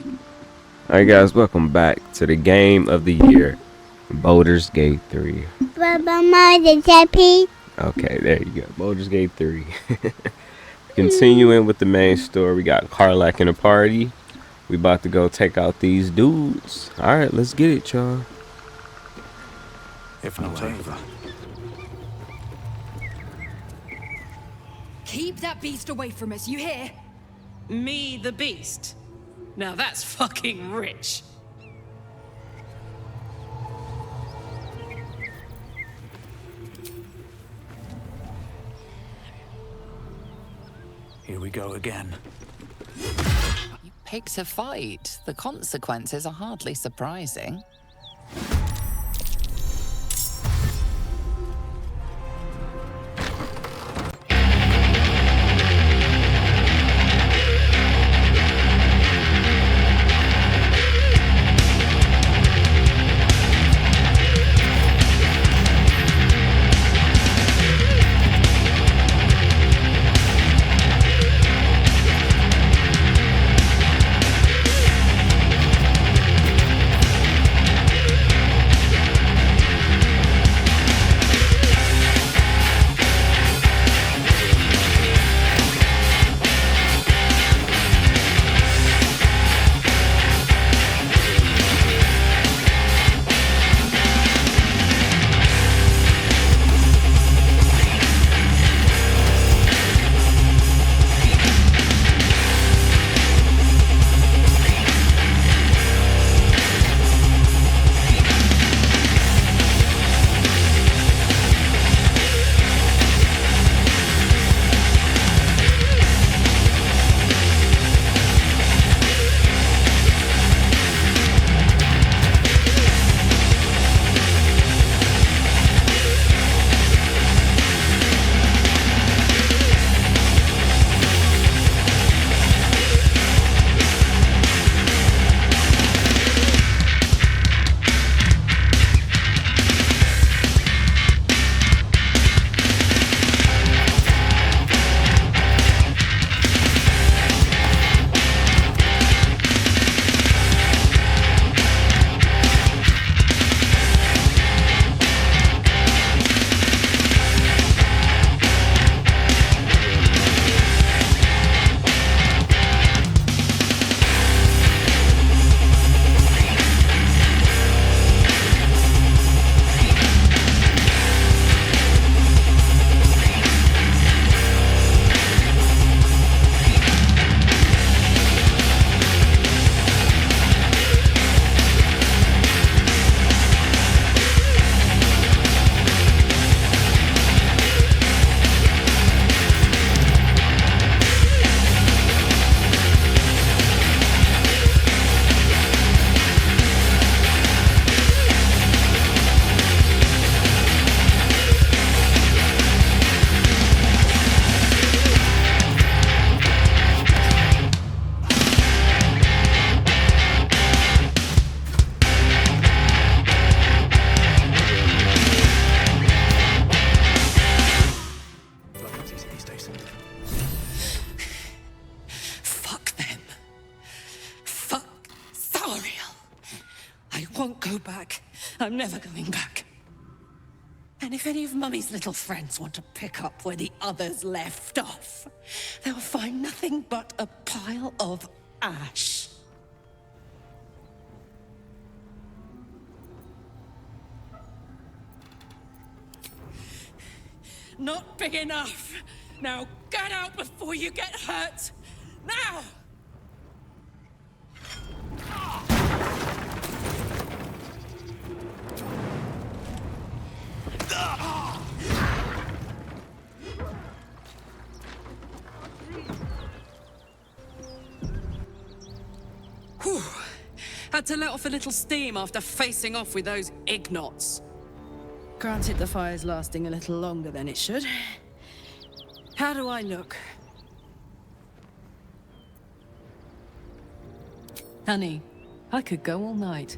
Alright guys, welcome back to the game of the year, Baldur's Gate 3. Okay, there you go, Baldur's Gate 3. Continuing with the main story, we got Karlach in a party. We about to go take out these dudes. Alright, let's get it, y'all. If not over. Keep that beast away from us, you hear? Me, the beast? Now that's fucking rich. Here we go again. You picked a fight. The consequences are hardly surprising. Fuck them. Fuck Thariel. I won't go back. I'm never going back. And if any of Mummy's little friends want to pick up where the others left off, they'll find nothing but a pile of ash. Not big enough. Now get out before you get hurt. Now! Whew. Had to let off a little steam after facing off with those ignots. Granted, the fire's lasting a little longer than it should. How do I look? Honey, I could go all night.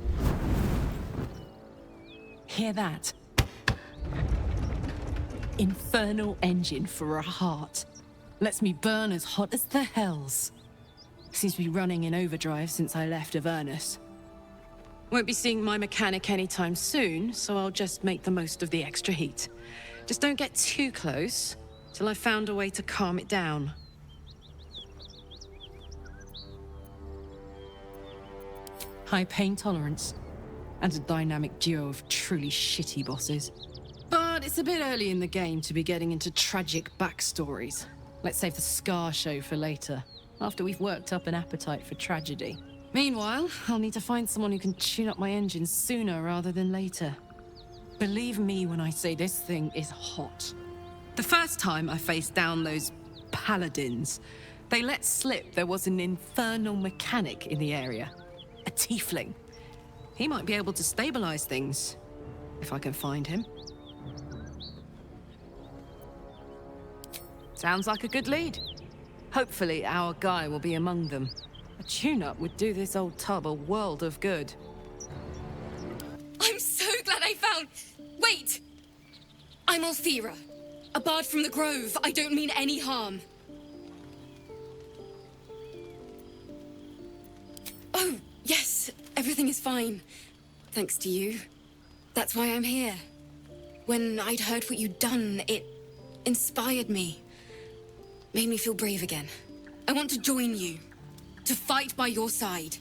Hear that? Infernal engine for a heart. Lets me burn as hot as the hells. Seems to be running in overdrive since I left Avernus. Won't be seeing my mechanic anytime soon, so I'll just make the most of the extra heat. Just don't get too close till I've found a way to calm it down. High pain tolerance, and a dynamic duo of truly shitty bosses. But it's a bit early in the game to be getting into tragic backstories. Let's save the Scar show for later, after we've worked up an appetite for tragedy. Meanwhile, I'll need to find someone who can tune up my engine sooner rather than later. Believe me when I say this thing is hot. The first time I faced down those paladins, they let slip there was an infernal mechanic in the area. A tiefling. He might be able to stabilize things, if I can find him. Sounds like a good lead. Hopefully our guy will be among them. A tune-up would do this old tub a world of good. I'm so glad I found... Wait! I'm Althira, a bard from the Grove. I don't mean any harm. Oh, yes, everything is fine. Thanks to you. That's why I'm here. When I'd heard what you'd done, it inspired me. Made me feel brave again. I want to join you. To fight by your side.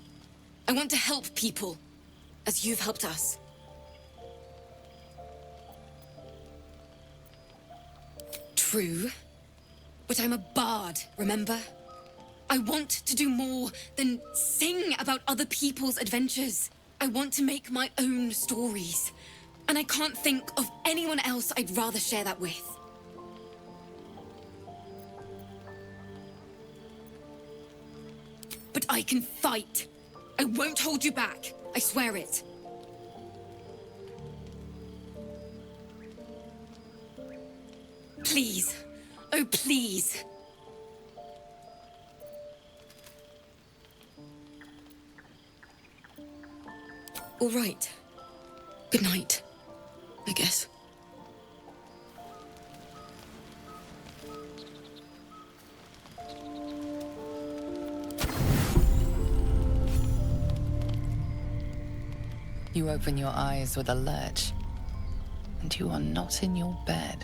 I want to help people, as you've helped us. True, but I'm a bard, remember? I want to do more than sing about other people's adventures. I want to make my own stories, and I can't think of anyone else I'd rather share that with. But I can fight. I won't hold you back. I swear it. Please. Oh, please. All right. Good night, I guess. You open your eyes with a lurch, and you are not in your bed.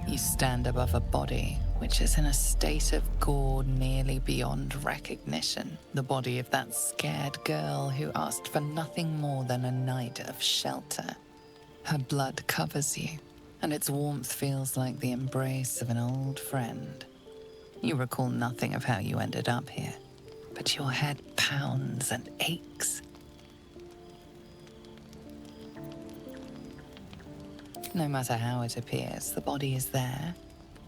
You stand above a body which is in a state of gore nearly beyond recognition. The body of that scared girl who asked for nothing more than a night of shelter. Her blood covers you, and its warmth feels like the embrace of an old friend. You recall nothing of how you ended up here, but your head pounds and aches. No matter how it appears, the body is there,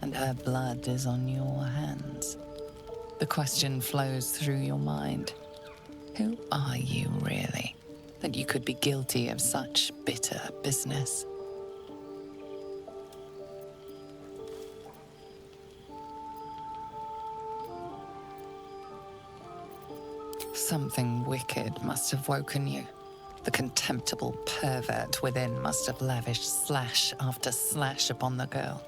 and her blood is on your hands. The question flows through your mind. Who are you, really, that you could be guilty of such bitter business? Something wicked must have woken you. The contemptible pervert within must have lavished slash after slash upon the girl.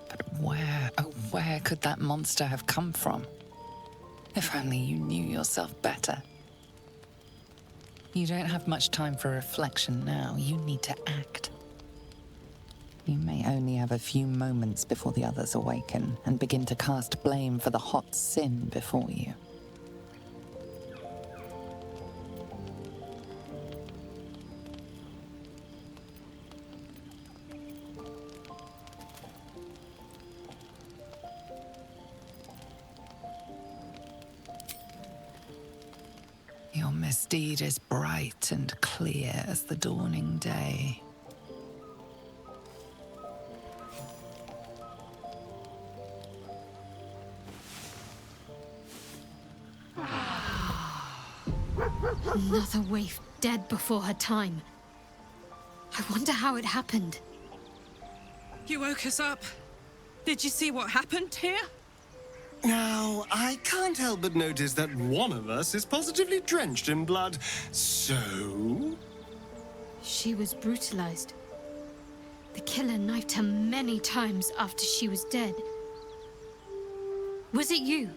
But where, oh where could that monster have come from? If only you knew yourself better. You don't have much time for reflection now. You need to act. You may only have a few moments before the others awaken and begin to cast blame for the hot sin before you. Your misdeed is bright and clear as the dawning day. Another waif dead before her time. I wonder how it happened. You woke us up. Did you see what happened here? Now, I can't help but notice that one of us is positively drenched in blood. So? She was brutalized. The killer knifed her many times after she was dead. Was it you?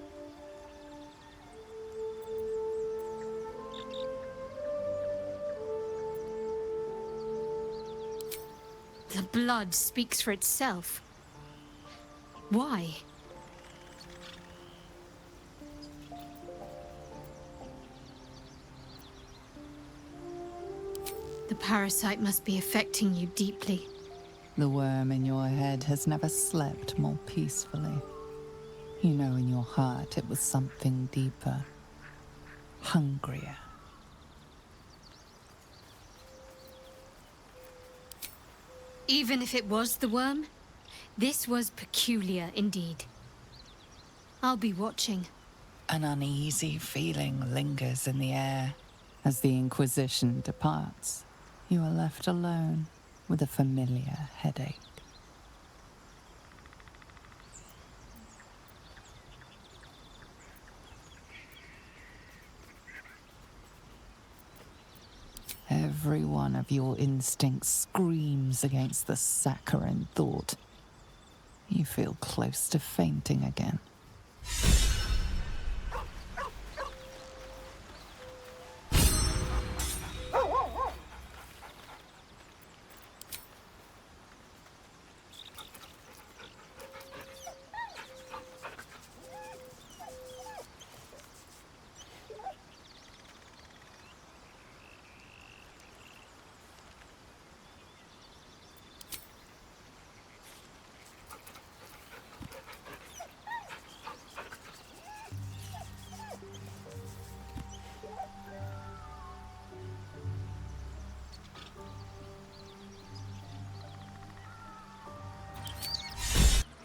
The blood speaks for itself. Why? The parasite must be affecting you deeply. The worm in your head has never slept more peacefully. You know in your heart it was something deeper, hungrier. Even if it was the worm, this was peculiar indeed. I'll be watching. An uneasy feeling lingers in the air. As the Inquisition departs, you are left alone with a familiar headache. Every one of your instincts screams against the saccharine thought. You feel close to fainting again.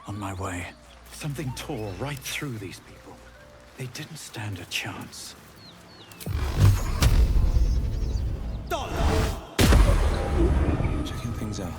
On my way, something tore right through these people. They didn't stand a chance. Checking things out.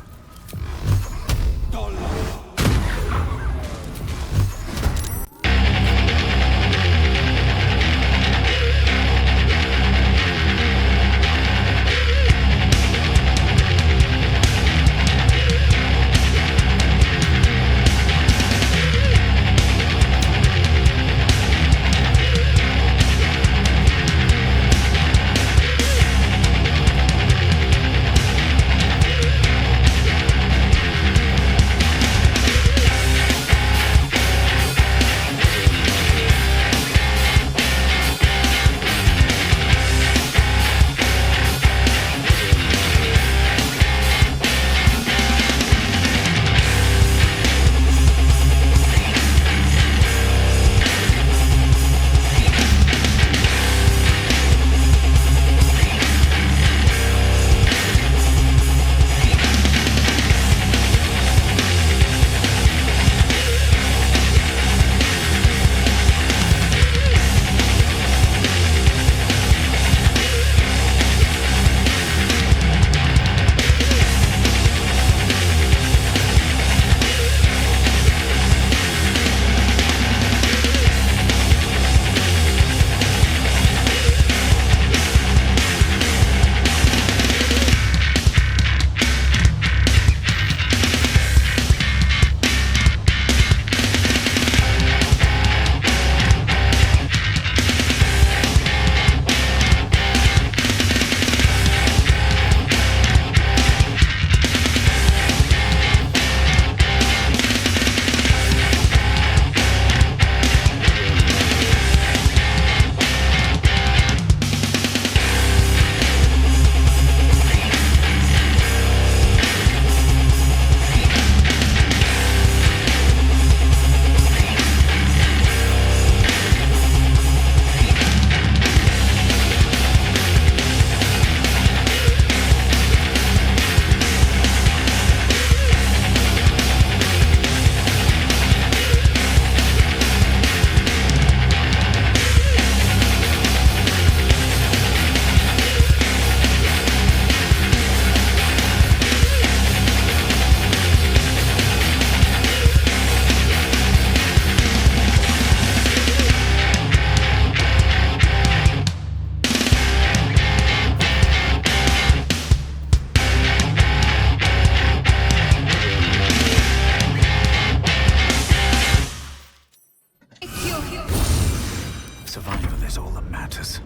Survival is all that matters.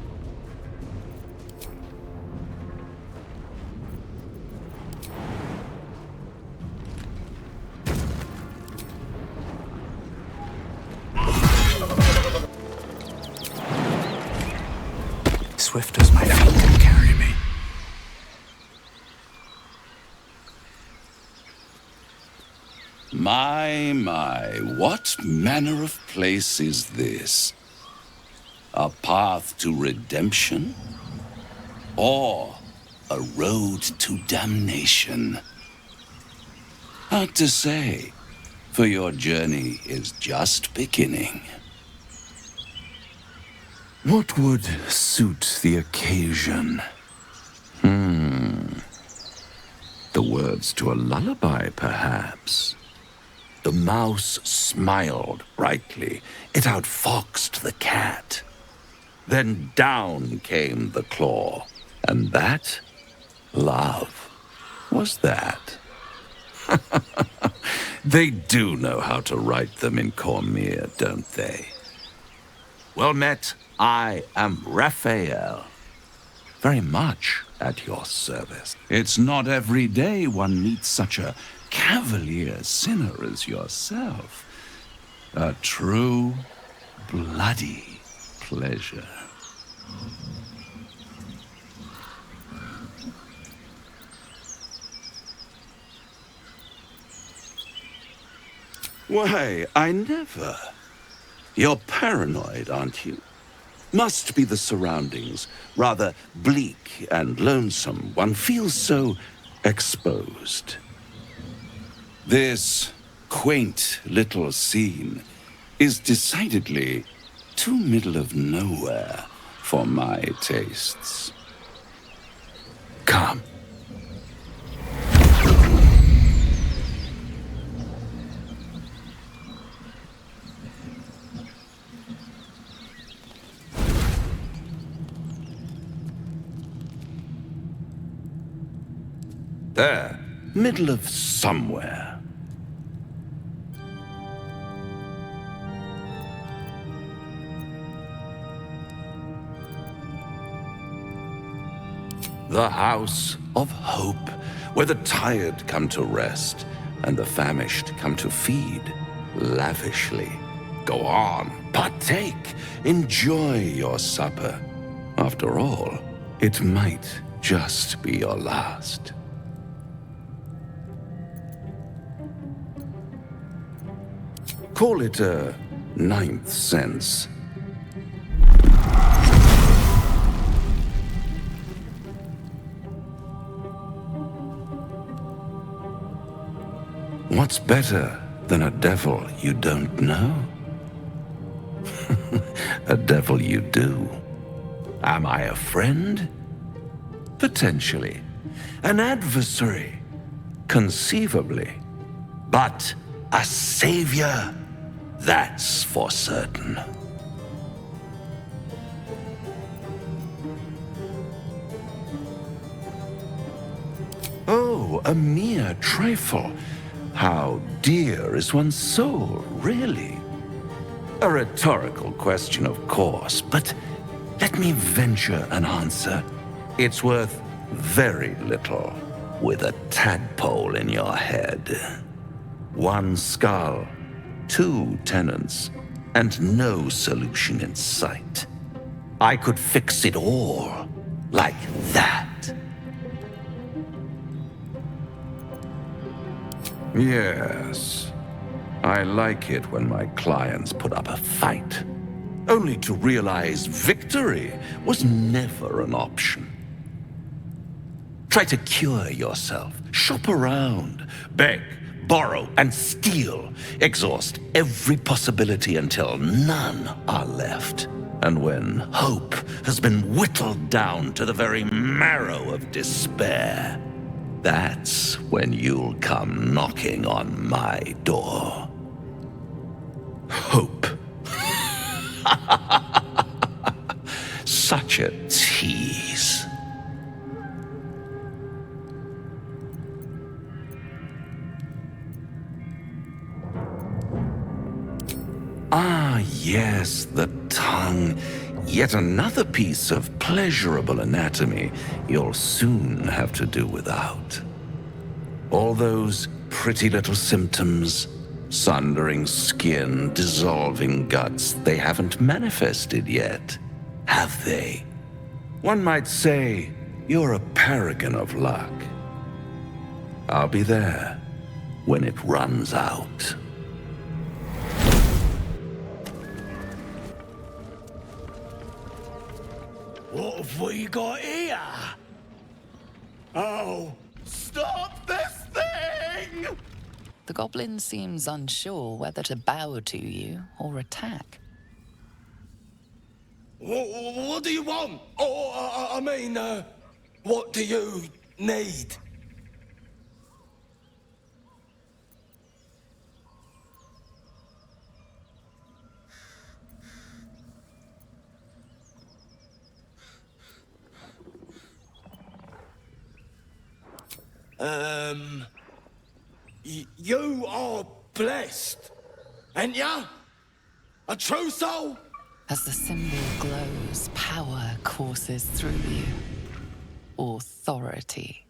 swift as my feet can carry me. My, what manner of place is this? A path to redemption? Or a road to damnation? Hard to say, for your journey is just beginning. What would suit the occasion? The words to a lullaby, perhaps. The mouse smiled brightly. It outfoxed the cat. Then down came the claw. And that, love, was that. They do know how to write them in Cormier, don't they? Well met, I am Raphael. Very much at your service. It's not every day one meets such a cavalier sinner as yourself. A true, bloody pleasure. Why, I never. You're paranoid, aren't you? Must be the surroundings. Rather bleak and lonesome. One feels so exposed. This quaint little scene is decidedly too middle of nowhere for my tastes. Come. There, middle of somewhere. The House of Hope, where the tired come to rest and the famished come to feed lavishly. Go on, partake, enjoy your supper. After all, it might just be your last. Call it a ninth sense. What's better than a devil you don't know? A devil you do. Am I a friend? Potentially. An adversary? Conceivably. But a savior? That's for certain. Oh, a mere trifle. How dear is one's soul, really? A rhetorical question, of course, but let me venture an answer. It's worth very little with a tadpole in your head. One skull, 2 tenants, and no solution in sight. I could fix it all like that. Yes, I like it when my clients put up a fight, only to realize victory was never an option. Try to cure yourself, shop around, beg, borrow, and steal. Exhaust every possibility until none are left. And when hope has been whittled down to the very marrow of despair, that's when you'll come knocking on my door. Hope. Such a tease. Ah, yes, the tongue. Yet another piece of pleasurable anatomy you'll soon have to do without. All those pretty little symptoms, sundering skin, dissolving guts, they haven't manifested yet, have they? One might say you're a paragon of luck. I'll be there when it runs out. What have we got here? Oh, stop this thing! The goblin seems unsure whether to bow to you or attack. What do you want? I mean, what do you need? You are blessed, ain't ya? A true soul? As the symbol glows, power courses through you. Authority.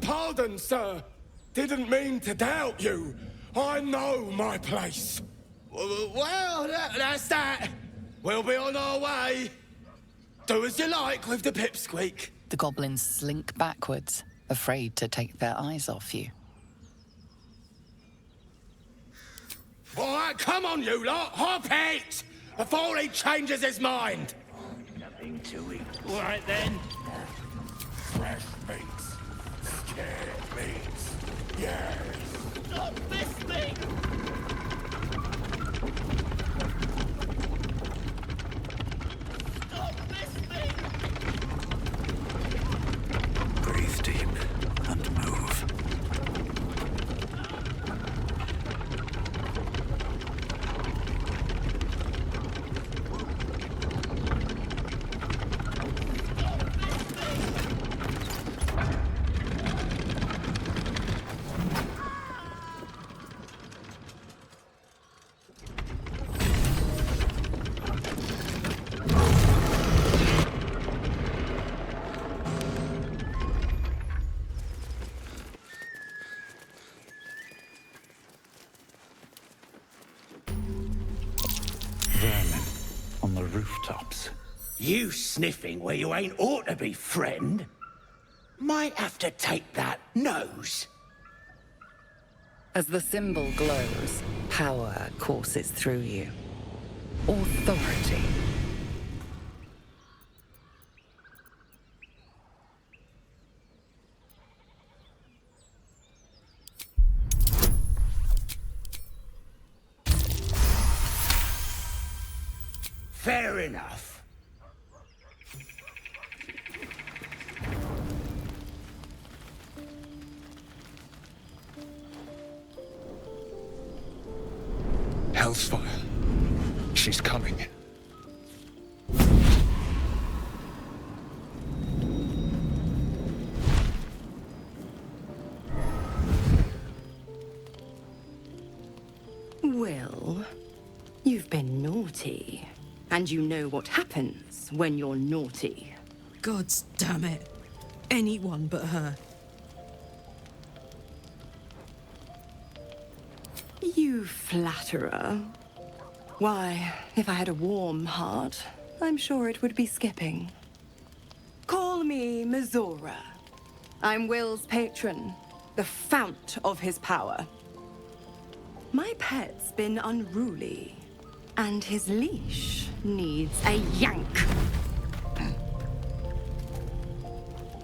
Pardon, sir. Didn't mean to doubt you. I know my place. Well, that's that. We'll be on our way. Do as you like with the pipsqueak. The goblins slink backwards, afraid to take their eyes off you. All right, come on, you lot. Hop it! Before he changes his mind. Nothing to eat. All right, then. Fresh meats. Scared meats. Yes. Stop this thing! Breathe deep and move. Vermin on the rooftops. You sniffing where you ain't ought to be, friend? Might have to take that nose. As the symbol glows, power courses through you. Authority. Fair enough. Hellsfire. She's coming. Well, you've been naughty. And you know what happens when you're naughty. Gods damn it. Anyone but her. You flatterer. Why, if I had a warm heart, I'm sure it would be skipping. Call me Mizora. I'm Will's patron, the fount of his power. My pet's been unruly, and his leash needs a yank.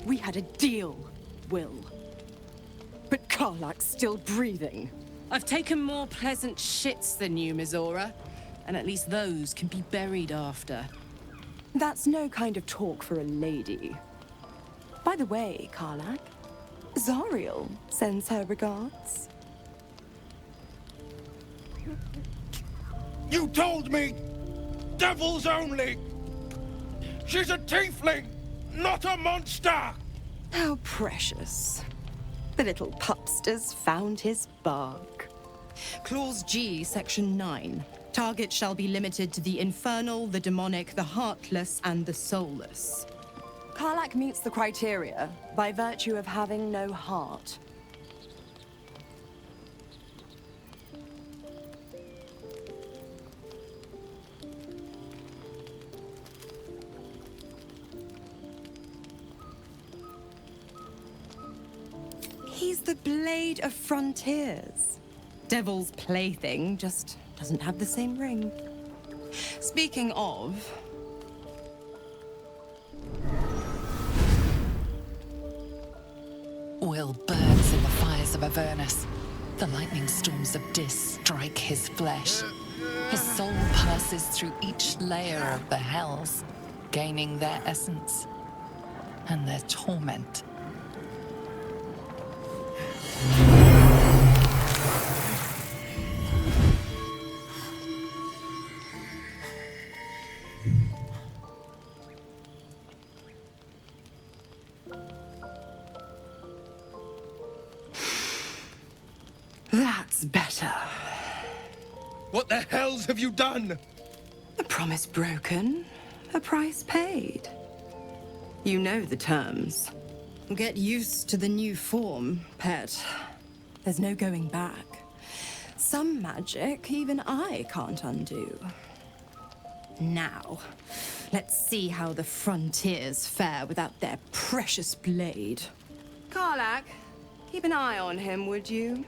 We had a deal, Will. But Karlak's still breathing. I've taken more pleasant shits than you, Mizora. And at least those can be buried after. That's no kind of talk for a lady. By the way, Karlak, Zariel sends her regards. You told me devils only. She's a tiefling, not a monster. How precious. The little pupster's found his bark. Clause G, Section 9. Target shall be limited to the infernal, the demonic, the heartless, and the soulless. Karlak meets the criteria by virtue of having no heart. is the Blade of Frontiers. Devil's plaything, just doesn't have the same ring. Speaking of... Will burns in the fires of Avernus. The lightning storms of Dis strike his flesh. His soul passes through each layer of the hells, gaining their essence and their torment. That's better. What the hells have you done? A promise broken, a price paid. You know the terms. Get used to the new form, pet. There's no going back. Some magic even I can't undo. Now, let's see how the frontiers fare without their precious blade. Karlach, keep an eye on him, would you?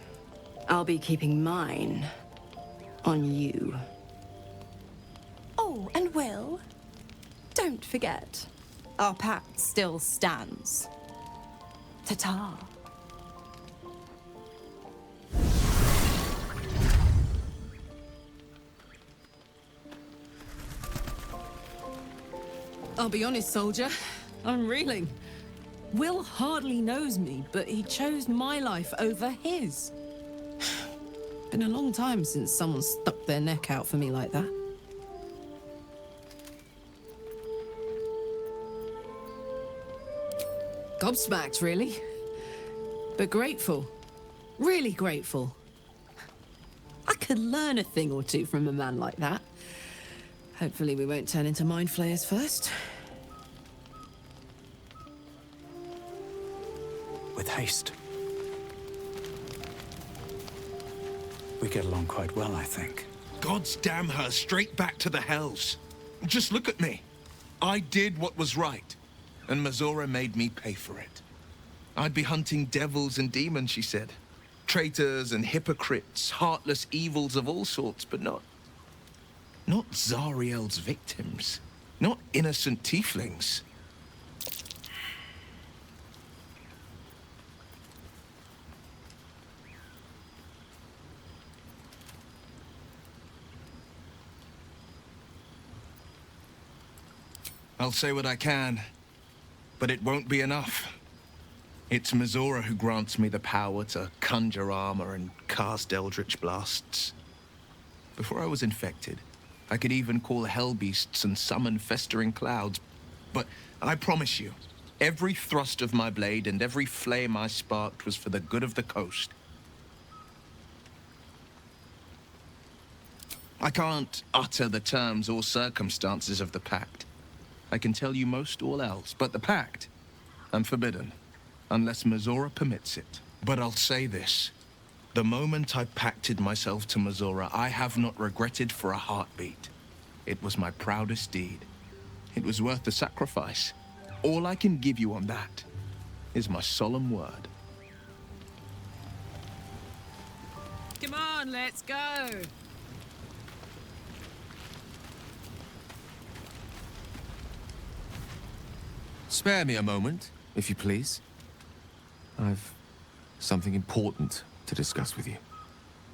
I'll be keeping mine on you. Oh, and Will, don't forget, our pact still stands. Ta-ta. I'll be honest, soldier. I'm reeling. Will hardly knows me, but he chose my life over his. Been a long time since someone stuck their neck out for me like that. Gobsmacked, really. But grateful. Really grateful. I could learn a thing or two from a man like that. Hopefully we won't turn into mind flayers first. With haste. We get along quite well, I think. God's damn her, straight back to the hells. Just look at me. I did what was right, and Mizora made me pay for it. I'd be hunting devils and demons, she said. Traitors and hypocrites, heartless evils of all sorts, but not Zariel's victims. Not innocent tieflings. I'll say what I can, but it won't be enough. It's Mizora who grants me the power to conjure armor and cast eldritch blasts. Before I was infected, I could even call hell beasts and summon festering clouds. But I promise you, every thrust of my blade and every flame I sparked was for the good of the coast. I can't utter the terms or circumstances of the pact. I can tell you most all else, but the pact, I'm forbidden, unless Mizora permits it. But I'll say this. The moment I pacted myself to Mizora, I have not regretted for a heartbeat. It was my proudest deed. It was worth the sacrifice. All I can give you on that is my solemn word. Come on, let's go. Spare me a moment, if you please. I've something important to discuss with you.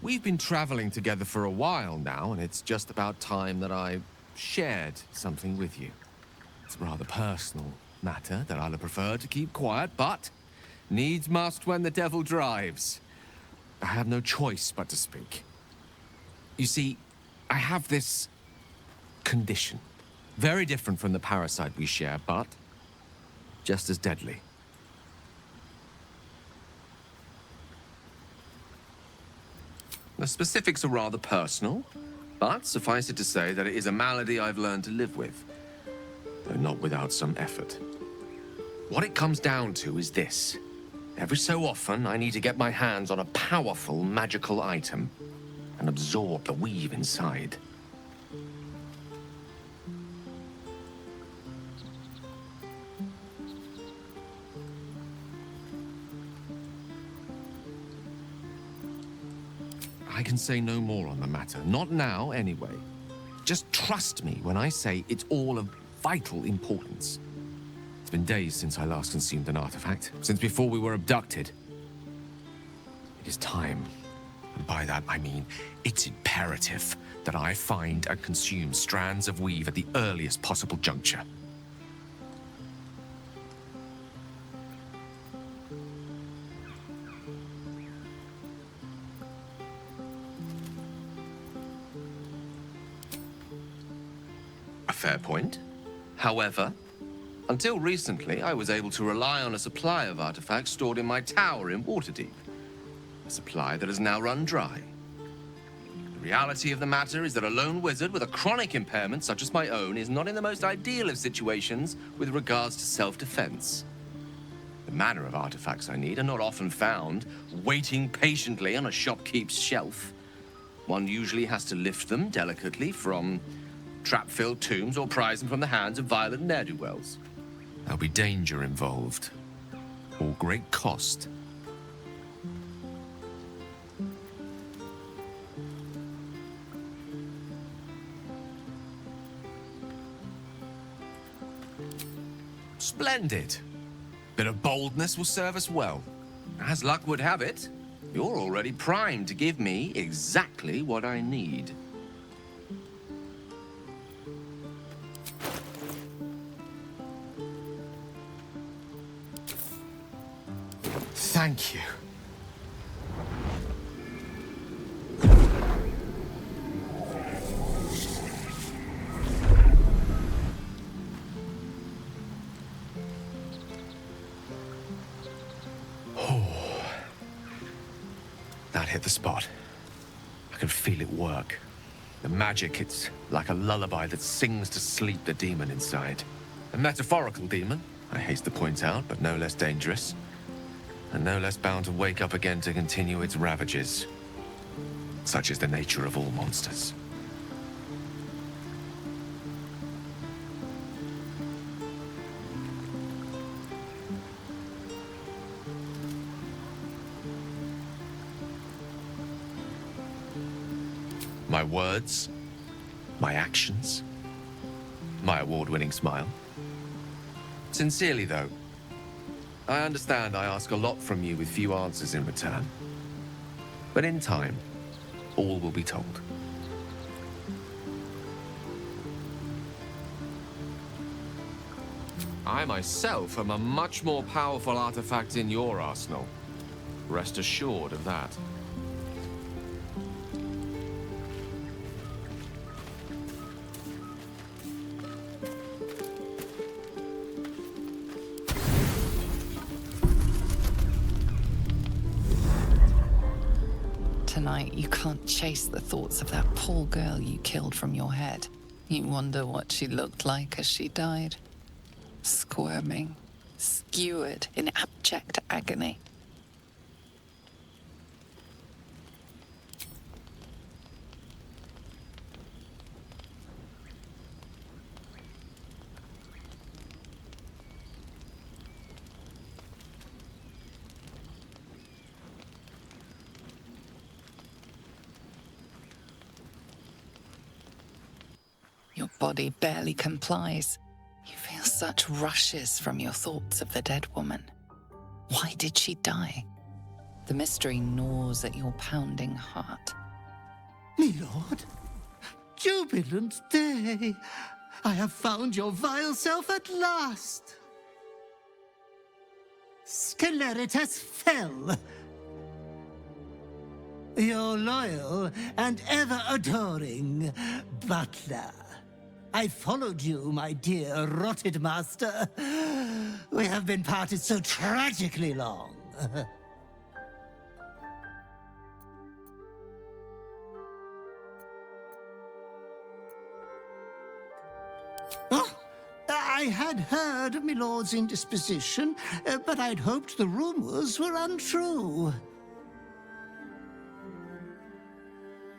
We've been traveling together for a while now, and it's just about time that I shared something with you. It's a rather personal matter that I'd have preferred to keep quiet, but needs must when the devil drives. I have no choice but to speak. You see, I have this condition. Very different from the parasite we share, but just as deadly. The specifics are rather personal, but suffice it to say that it is a malady I've learned to live with, though not without some effort. What it comes down to is this. Every so often, I need to get my hands on a powerful magical item and absorb the weave inside. I can say no more on the matter. Not now, anyway. Just trust me when I say it's all of vital importance. It's been days since I last consumed an artifact, since before we were abducted. It is time, and by that I mean it's imperative that I find and consume strands of weave at the earliest possible juncture. A fair point. However, until recently, I was able to rely on a supply of artifacts stored in my tower in Waterdeep. A supply that has now run dry. The reality of the matter is that a lone wizard with a chronic impairment such as my own is not in the most ideal of situations with regards to self-defense. The manner of artifacts I need are not often found, waiting patiently on a shopkeep's shelf. One usually has to lift them delicately from trap-filled tombs or prize them from the hands of violent ne'er-do-wells. There'll be danger involved, or great cost. Splendid. Bit of boldness will serve us well. As luck would have it, you're already primed to give me exactly what I need. Thank you. That hit the spot. I can feel it work. The magic, it's like a lullaby that sings to sleep the demon inside. A metaphorical demon, I haste to point out, but no less dangerous. And no less bound to wake up again to continue its ravages. Such is the nature of all monsters. My words, my actions, my award-winning smile. Sincerely, though, I understand I ask a lot from you with few answers in return. But in time, all will be told. I myself am a much more powerful artifact in your arsenal. Rest assured of that. Tonight, you can't chase the thoughts of that poor girl you killed from your head. You wonder what she looked like as she died. Squirming, skewered in abject agony. Your body barely complies. You feel such rushes from your thoughts of the dead woman. Why did she die? The mystery gnaws at your pounding heart. My lord, jubilant day! I have found your vile self at last! Sceleritas fell. Your loyal and ever-adoring butler. I followed you, my dear rotted master. We have been parted so tragically long. Oh, I had heard of my lord's indisposition, but I'd hoped the rumors were untrue.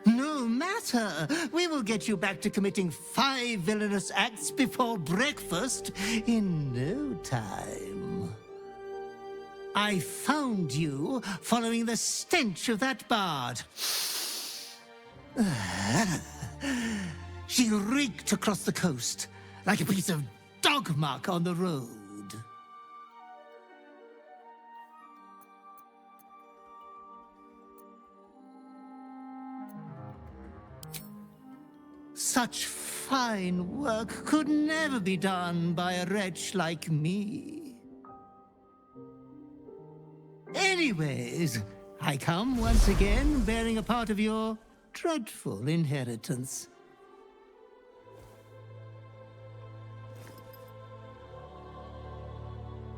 No matter. We will get you back to committing 5 villainous acts before breakfast in no time. I found you following the stench of that bard. She reeked across the coast like a piece of dog muck on the road. Such fine work could never be done by a wretch like me. Anyways, I come once again bearing a part of your dreadful inheritance.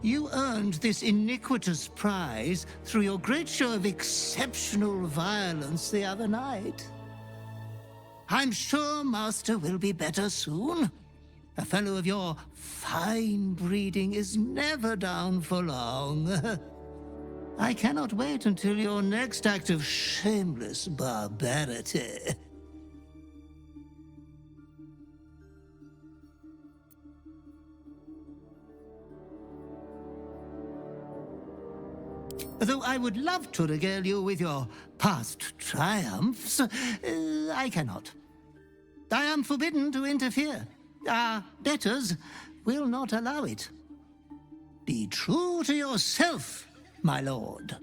You earned this iniquitous prize through your great show of exceptional violence the other night. I'm sure Master will be better soon. A fellow of your fine breeding is never down for long. I cannot wait until your next act of shameless barbarity. Though I would love to regale you with your past triumphs, I cannot. I am forbidden to interfere. Our betters will not allow it. Be true to yourself, my lord.